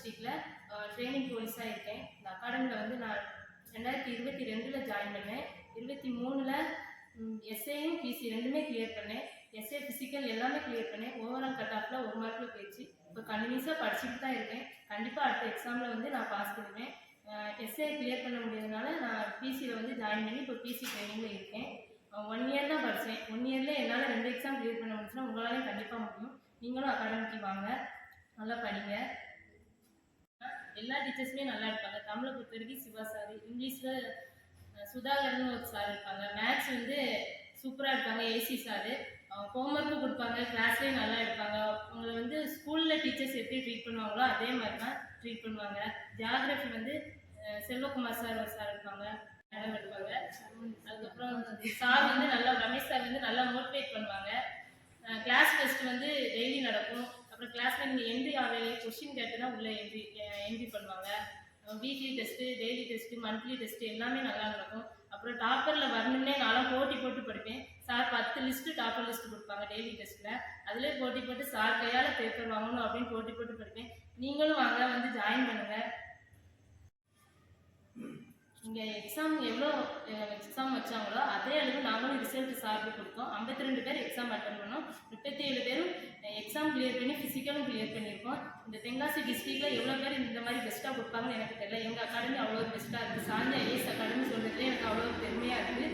டிஸ்ட்ரிக்டில் ட்ரைனிங் போலீஸாக இருக்கேன். இந்த அகாடமியில் வந்து நான் 2022 ஜாயின் பண்ணேன். 23 எஸ்ஏயும் பிசி ரெண்டுமே கிளியர் பண்ணேன். எஸ்ஏ ஃபிசிக்கல் எல்லாமே கிளியர் பண்ணேன். ஓவரால் கட் ஆஃபில் 1 மார்க்கில் போயிடுச்சு. இப்போ கண்டினியூஸாக படிச்சுட்டு தான் இருக்கேன். கண்டிப்பாக அடுத்த எக்ஸாமில் வந்து நான் பாஸ் பண்ணுவேன். எஸ்ஏ கிளியர் பண்ண முடியாதனால நான் பிசியில் வந்து ஜாயின் பண்ணி இப்போ பிசி ட்ரைனிங்கில் இருக்கேன். 1 இயர் தான் படித்தேன். 1 இயரில் என்னால் 2 எக்ஸாம் கிளியர் பண்ண முடிச்சுன்னா உங்களாலையும் கண்டிப்பாக முடியும். நீங்களும் அகாடமிக்கு வாங்க, நல்லா படிங்க. எல்லா டீச்சர்ஸுமே நல்லா இருப்பாங்க. தமிழை பொறுத்த வரைக்கும் சிவா சார், இங்கிலீஷில் சுதாகர்னு ஒரு சார் இருப்பாங்க, மேத்ஸ் வந்து சூப்பராக இருப்பாங்க ஏசி சார். ஹோம்ஒர்க்கும் கொடுப்பாங்க, கிளாஸ்லேயும் நல்லா இருப்பாங்க. உங்களை வந்து ஸ்கூலில் டீச்சர்ஸ் எப்படி ட்ரீட் பண்ணுவாங்களோ அதே மாதிரி தான் ட்ரீட் பண்ணுவாங்க. ஜியாகிரஃபி வந்து செல்வகுமார் சார் ஒரு சார் இருப்பாங்க, மேடம் இருப்பாங்க. அதுக்கப்புறம் சார் வந்து நல்லா ரமேஷ் சார் வந்து நல்லா மோட்டிவேட் பண்ணுவாங்க. கிளாஸ் டெஸ்ட் வந்து டெய்லி நடக்கும். அப்புறம் கிளாஸில் நீங்கள் என்ட்ரி ஆகலையே கொஸ்டின் கேட்டு தான் உள்ளே என்ட்ரி பண்ணுவாங்க. Weekly test, daily test, monthly test எல்லாமே நல்லா நடக்கும். அப்புறம் டாப்பரில் வரணுன்னே நானும் போட்டி போட்டு படிப்பேன். சார் 10 லிஸ்ட்டு டாப்பர் லிஸ்ட்டு கொடுப்பாங்க டெய்லி டெஸ்ட்டில். அதிலே போட்டி போட்டு சார் கையால் பேப்பர் வாங்கணும் அப்படின்னு போட்டி போட்டு படிப்பேன். நீங்களும் வாங்க, வந்து ஜாயின் பண்ணுங்கள். இங்கே எக்ஸாம் எவ்வளோ எக்ஸாம் வச்சாங்களோ அதே அளவு நாங்களும் ரிசல்ட் சார்பு கொடுத்தோம். 52 பேர் எக்ஸாம் அட்டன் பண்ணோம். 37 பேரும் எக்ஸாம் கிளியர் பண்ணி ஃபிசிக்கலும் கிளியர் பண்ணியிருக்கோம். இந்த தென்காசி டிஸ்ட்ரிக்டில் எவ்வளோ பேர் இந்த மாதிரி பெஸ்ட்டாக கொடுப்பாங்கன்னு எனக்கு தெரியல. எங்கள் அகாடமி அவ்வளோ பெஸ்ட்டாக இருக்குது. சாந்தி ஐஏஎஸ் அகாடமி சொல்கிறதுலே எனக்கு அவ்வளோ பெருமையாக இருக்குது.